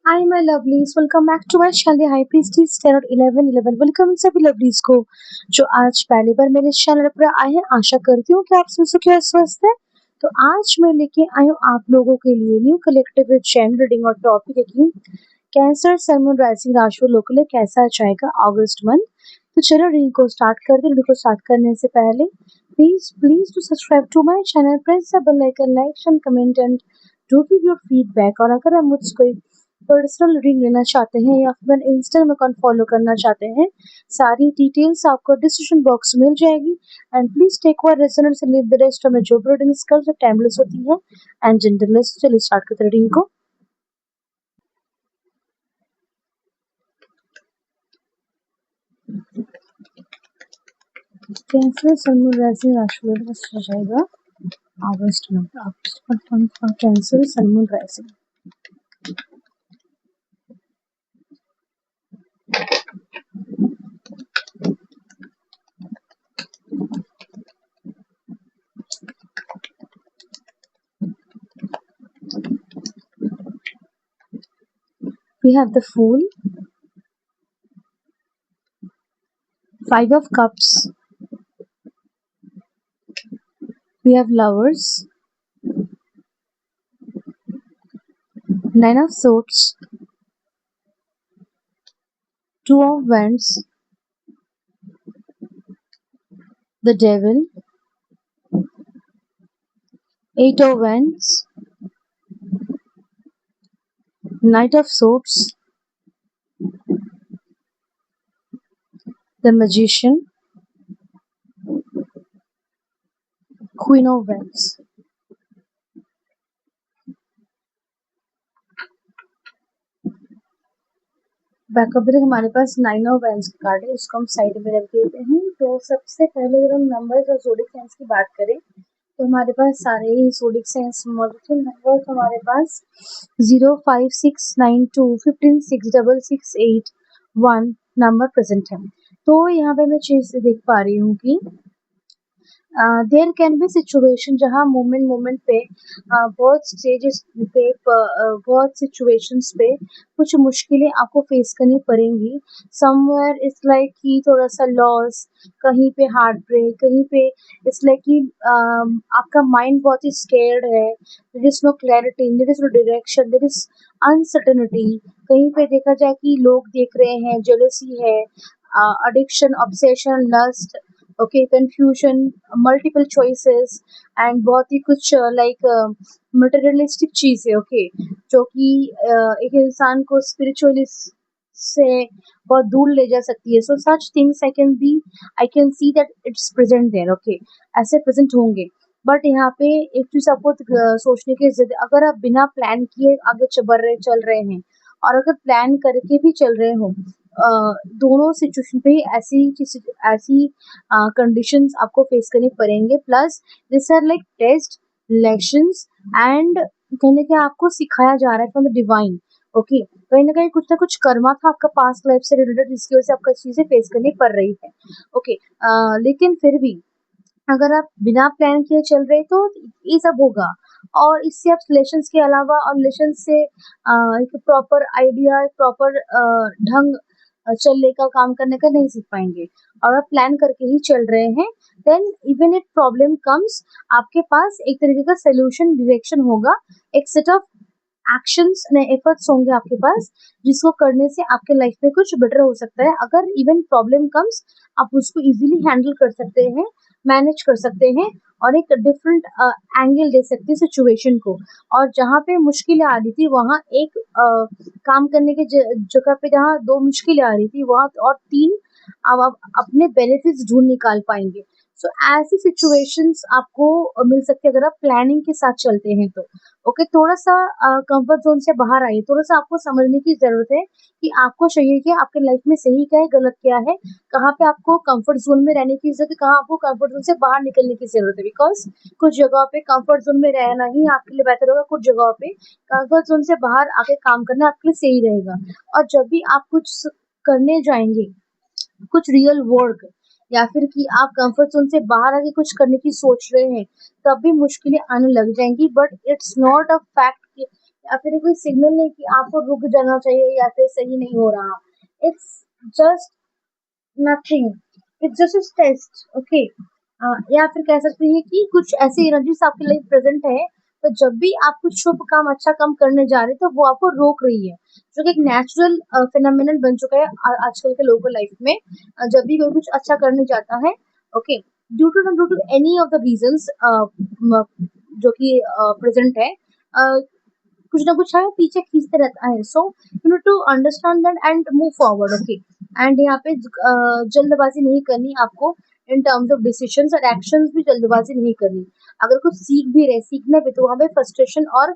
Hi my lovelies, welcome back to my channel The High Priestess Tarot 1111। Welcome सभी lovelies को जो आज पहली बार मेरे चैनल पर आए हैं। आशा करती हूँ कि आप सब सुखी और स्वस्थ है। तो आज मैं लेके आई हूँ आप लोगों के लिए न्यू कलेक्टिव चैन रीडिंग और टॉपिक है कि कैंसर सन मून राइजिंग राशि वालों के लिए कैसा जाएगा अगस्त मंथ। तो चलो रीडिंग को स्टार्ट करते हैं। रीडिंग को स्टार्ट करने से पहले please please to subscribe to my channel, press the bell icon, like and comment and do give your feedback. और अगर आप मुझसे कोई पर्सनल रीडिंग लेना चाहते हैं या फिर इंस्टाग्राम अकाउंट फॉलो करना चाहते हैं, सारी डिटेल्स आपको डिस्क्रिप्शन बॉक्स में मिल जाएगी। And please take one resonance and leave the rest. हमें जो रीडिंग्स कर जो टाइमलेस होती है एंड जेंटलनेस। चलिए स्टार्ट करते हैं रीडिंग को। कैंसर सन मून राइजिंग राशि में हो जाएगा अगस्त मंथ। आप Cancer sun moon rising. We have the Fool, Five of Cups, we have Lovers, Nine of Swords, Two of Wands, the Devil, Eight of Wands, Knight of Swords, the Magician, Queen of Wands। Backup में हमारे पास nine of wands का card है, इसको हम side में रख देते हैं। तो सबसे पहले अगर हम नंबर्स और जोडिक साइंस की बात करें तो हमारे पास सारे ही जोडिक साइंस मौजूद है। नंबर्स हमारे पास 0, 5, 6, 9, 2, 15, 6, 6, 8, 1 नंबर प्रेजेंट है। तो यहाँ पे मैं चीज देख पा रही हूँ कि देयर कैन बी सिचुएशन जहाँ मोमेंट मोमेंट पे बहुत स्टेजेस पे बहुत सिचुएशंस पे कुछ मुश्किलें आपको फेस करनी पड़ेंगी। समवेयर इट्स लाइक कि थोड़ा सा लॉस, कहीं पे हार्ट ब्रेक, कहीं पे इट्स लाइक कि आपका माइंड बहुत ही स्केर्ड है। There is no clarity, there is no direction, there is uncertainty. कहीं पे देखा जाए कि लोग देख रहे हैं, जेलसी है, addiction, obsession, lust, okay, confusion, multiple choices and बहुत ही कुछ लाइक मटेरियलिस्टिक चीज है, ओके, जो कि एक इंसान को स्पिरिचुअली से बहुत दूर ले जा सकती है। So such things I can see that it's present there, okay, ऐसे प्रेजेंट होंगे। बट यहाँ पे एक चीज आपको सोचने की जरूरत है। अगर आप बिना प्लान किए आगे चल रहे हैं और अगर प्लान करके भी चल रहे हो, दोनों सिचुएशन पे ही ऐसी कंडीशंस आपको फेस करने पड़ेंगे। Plus this are like test, lessons and कहीं ना कहीं आपको सिखाया जा रहा है फ्रॉम द डिवाइन, ओके। कहीं ना कहीं कुछ ना कुछ कर्मा था आपका पास्ट लाइफ से रिलेटेड, जिसकी वजह से आपको चीजें फेस करनी पड़ रही है, ओके। लेकिन फिर भी अगर आप बिना प्लान किए चल रहे तो ये सब होगा। और इससे आप लेसन्स के अलावा और लेसन से एक प्रॉपर आइडिया, प्रॉपर ढंग चलने का, काम करने का नहीं सीख पाएंगे। और आप प्लान करके ही चल रहे हैं then even it problem comes, आपके पास एक तरीके का सोल्यूशन, डायरेक्शन होगा। एक सेट ऑफ एक्शंस ने एफर्ट्स होंगे आपके पास, जिसको करने से आपके लाइफ में कुछ बेटर हो सकता है। अगर इवन प्रॉब्लम कम्स, आप उसको इजीली हैंडल कर सकते हैं, मैनेज कर सकते हैं और एक डिफरेंट एंगल दे सकते हैं सिचुएशन को। और जहाँ पे मुश्किलें आ रही थी वहाँ एक काम करने की जगह पे जहाँ दो मुश्किलें आ रही थी वहाँ और तीन अब आप अपने बेनिफिट्स ढूंढ निकाल पाएंगे। सो ऐसी सिचुएशंस आपको मिल सकती है अगर आप प्लानिंग के साथ चलते हैं तो, ओके। थोड़ा सा कंफर्ट जोन से बाहर आइए, थोड़ा सा आपको समझने की जरूरत है कि आपको चाहिए क्या, आपके लाइफ में सही क्या है, गलत क्या है, कहाँ पे आपको कंफर्ट जोन में रहने की जरूरत है, कहाँ आपको कंफर्ट जोन से बाहर निकलने की जरूरत है। बिकॉज कुछ जगह पे कंफर्ट जोन में रहना ही आपके लिए बेहतर होगा, कुछ जगह पे कंफर्ट जोन से बाहर आके काम करना आपके लिए सही रहेगा। और जब भी आप कुछ करने जाएंगे, कुछ रियल वर्क, या फिर कि आप कंफर्ट जोन से बाहर आके कुछ करने की सोच रहे हैं, तब भी मुश्किलें आने लग जाएंगी। But it's not a fact या फिर कोई सिग्नल नहीं कि आपको रुक जाना चाहिए या फिर सही नहीं हो रहा। It's just nothing, it's just a test, okay. या फिर कह सकते हैं कि कुछ ऐसी एनर्जीज आपके लाइफ प्रेजेंट है, तो जब भी आप कुछ शुभ काम अच्छा काम करने जा रहे हैं तो वो आपको रोक रही है, जो कि एक नेचुरल फिनोमिनन बन चुका है आजकल के लोगों को लाइफ में। जब भी कोई कुछ अच्छा करने जाता है, okay, due to any of the reasons जो कि प्रेजेंट है, कुछ ना कुछ है पीछे खींचते रहता है। So you need to understand that and move forward, okay. And यहाँ पे जल्दबाजी नहीं करनी आपको इन टर्म्स ऑफ डिसीजंस, और एक्शंस भी जल्दबाजी नहीं करनी। अगर कुछ सीख भी रहे, सीखने पे, तो वहाँ पे फ्रस्ट्रेशन और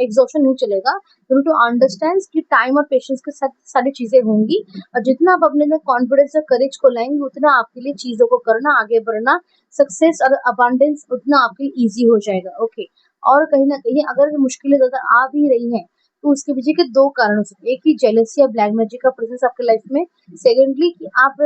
एग्जॉशन नहीं चलेगा। यू नीड टू अंडरस्टैंड कि टाइम और पेशेंस के साथ सारी चीजें होंगी, और जितना आप अपने में कॉन्फिडेंस और करेज को लाएंगे, उतना आपके लिए चीजों को करना, आगे बढ़ना, सक्सेस और अबांडेंस उतना आपके लिए ईजी हो जाएगा, ओके। और कहीं न कहीं अगर मुश्किलें ज़्यादा आ भी रही हैं, तो उसके पीछे के 2 कारण हो सकते हैं। एक ही जेलसी या ब्लैक मैजिक का प्रेजेंस आपके लाइफ में। सेकंडली कि आप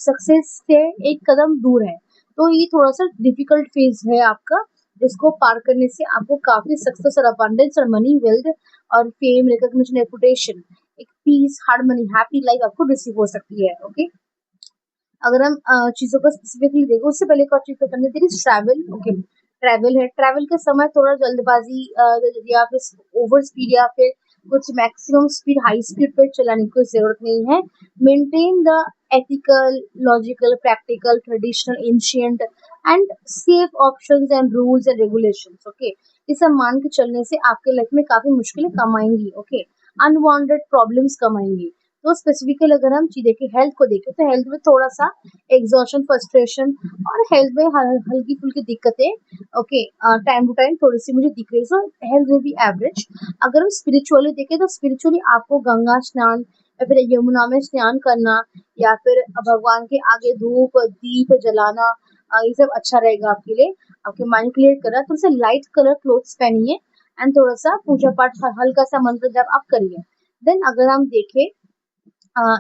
सक्सेस से एक कदम दूर हैं। तो ये थोड़ा-सा डिफिकल्ट फेज़ है आपका, जिसको पार करने से आपको काफ़ी सक्सेस और अबंडेंस और मनी, वेल्थ और फेम, रिकॉग्निशन, रेपुटेशन, एक पीस, हार्मनी, हैप्पी लाइफ आपको रिसीव हो सकती है, ओके। अगर हम चीज़ों को स्पेसिफिकली देखें, उससे पहले एक और चीज़ तो करनी थी, ट्रैवल, ओके। ट्रैवल है, ट्रैवल के समय थोड़ा जल्दबाजी या फिर ओवर स्पीड या फिर कुछ मैक्सिमम स्पीड, हाई स्पीड पे चलाने की कोई जरूरत नहीं है। Maintain the ethical, logical, practical, traditional, ancient and safe options and rules and regulations, okay. ये सब मान के चलने से आपके लाइफ में काफी मुश्किलें कम आएंगी, ओके। अनवांटेड प्रॉब्लम्स कम आएंगी। तो स्पेसिफिकली अगर हम चीज़ देखें, हेल्थ को देखें, तो हेल्थ में थोड़ा सा एग्जॉशन, फ्रस्ट्रेशन और हेल्थ में हल्की फुल्की दिक्कतें, ओके, टाइम टू टाइम थोड़ी सी मुझे दिख रही। सो हेल्थ में भी एवरेज। अगर हम स्पिरिचुअली देखें, तो स्पिरिचुअली आपको गंगा स्नान या फिर यमुना में स्नान करना, या फिर भगवान के आगे धूप दीप जलाना, ये सब अच्छा रहेगा आपके लिए। आपके माइंड क्लियर करना, थोड़ा सा लाइट कलर क्लोथ्स पहनिए, एंड थोड़ा सा पूजा पाठ, हल्का सा मंत्र जब आप करिए। देन अगर हम देखें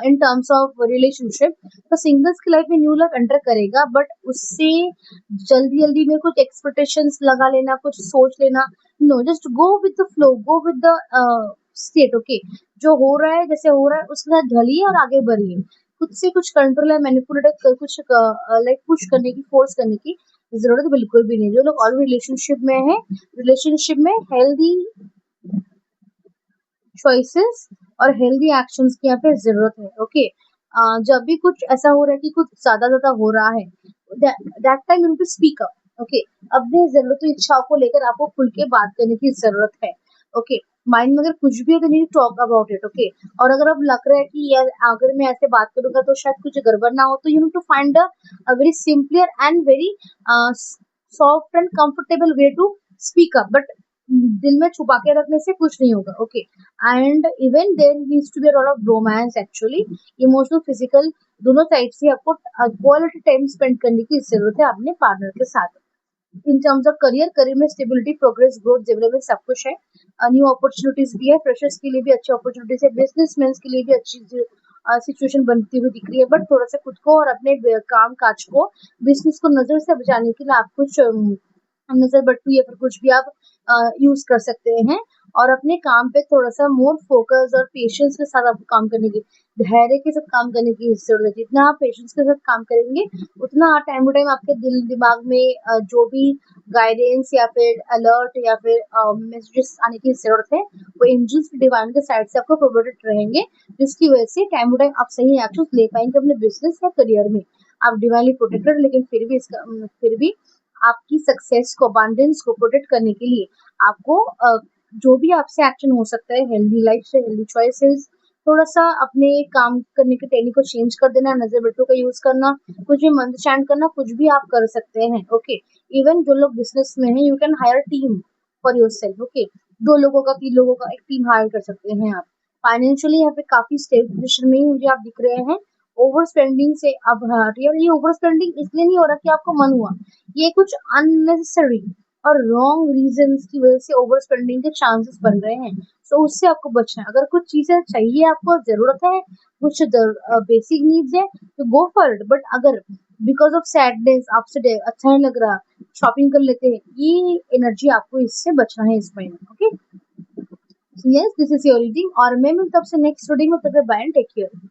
इन टर्म्स ऑफ रिलेशनशिप, तो सिंगल्स की लाइफ में न्यू लव एंटर करेगा, बट उससे जल्दी जल्दी में कुछ एक्सपेक्टेशंस लगा लेना, कुछ सोच लेना, no, just go with the flow, go with the state, okay. जो हो रहा है, जैसे हो रहा है उसके साथ ढलिए और आगे बढ़िए। खुद से कुछ कंट्रोल या मैनिपुलेट कुछ लाइक पुश करने की, फोर्स करने की जरूरत बिल्कुल भी नहीं। जो लोग ऑलरेडी रिलेशनशिप में है, रिलेशनशिप में हेल्दी चॉइसेस और हेल्दी एक्शंस की यहाँ पे जरूरत है, ओके। जब भी कुछ ऐसा हो रहा है कि कुछ ज्यादा ज्यादा हो रहा है, that time you to speak up, okay. अपनी जरूरतों, इच्छाओं को लेकर आपको खुल के बात करने की जरूरत है, ओके। माइंड में अगर कुछ भी है तो need talk about it, okay. और अगर अब लग रहा है कि यार अगर मैं ऐसे बात करूंगा तो शायद कुछ गड़बड़ ना हो, तो you need to find a very simpler and very soft and comfortable way to speak up, but दिल में छुपा के रखने से कुछ नहीं होगा, okay. And even there needs to be a lot of romance actually, emotional, physical, दोनों साइड से आपको क्वालिटी टाइम स्पेंड करने की जरूरत है अपने पार्टनर के साथ। इन टर्म्स ऑफ करियर, करियर में स्टेबिलिटी, प्रोग्रेस, ग्रोथ, डेवलपमेंट सब कुछ है। न्यू अपॉर्चुनिटीज भी है, फ्रेशर्स के लिए भी अच्छी अपॉर्चुनिटीज है, बिजनेसमैन के लिए भी अच्छी सिचुएशन बनती हुई दिख रही है। बट थोड़ा सा खुद को और अपने काम काज को, बिजनेस को नजर से बचाने के लिए आप कुछ नजर बट्टू या फिर कुछ भी आप यूज कर सकते हैं। और अपने काम पे थोड़ा सा मोर फोकस और पेशेंस के साथ आपको काम करने की, धैर्य के साथ काम करने की जरूरत है। जितना आप पेशेंस के साथ काम करेंगे, उतना टाइम टू टाइम आपके दिल दिमाग में जो भी गाइडेंस या फिर अलर्ट या फिर मैसेजेस आने की जरूरत है, वो एंजल्स डिवाइन के साइड से आपको प्रोवाइडेड रहेंगे, जिसकी वजह से टाइम टू टाइम आप सही एक्शन ले पाएंगे अपने बिजनेस या करियर में। आप डिवाइनली प्रोटेक्टेड, लेकिन फिर भी आपकी सक्सेस को, अबांडेंस को प्रोटेक्ट करने के लिए आपको जो भी आपसे एक्शन हो सकता है, हेल्दी लाइफ से, हेल्दी चॉइसेस, थोड़ा सा अपने काम करने के टेक्निक को चेंज कर देना, नजर बट्टू का यूज करना, कुछ भी मंत्र चैंट करना, कुछ भी आप कर सकते हैं, ओके। इवन जो लोग बिजनेस में हैं, you can hire team for your self, okay. 2 लोगों का, 3 लोगों का एक टीम हायर कर सकते हैं आप। फाइनेंशियली यहाँ पे काफी स्टेबल पोजिशन में ही मुझे आप दिख रहे हैं। ओवर स्पेंडिंग से अब हटिए, और ये ओवर स्पेंडिंग इसलिए नहीं हो रहा कि आपको मन हुआ, ये कुछ अननेसेसरी और रॉन्ग रीजंस की वजह से ओवर स्पेंडिंग के चांसेस बन रहे हैं। सो उससे आपको बचना है। अगर कुछ चीजें चाहिए, आपको जरूरत है, कुछ बेसिक नीड्स है, तो गो फॉर इट। बट अगर बिकॉज ऑफ सैडनेस आपसे अच्छा नहीं लग रहा, शॉपिंग कर लेते हैं, ये एनर्जी आपको इससे बचना है इस महीने, okay. Yes this is your reading और मैं मिलता हूँ आपसे नेक्स्ट रीडिंग में। तब तक बाय एंड टेक केयर।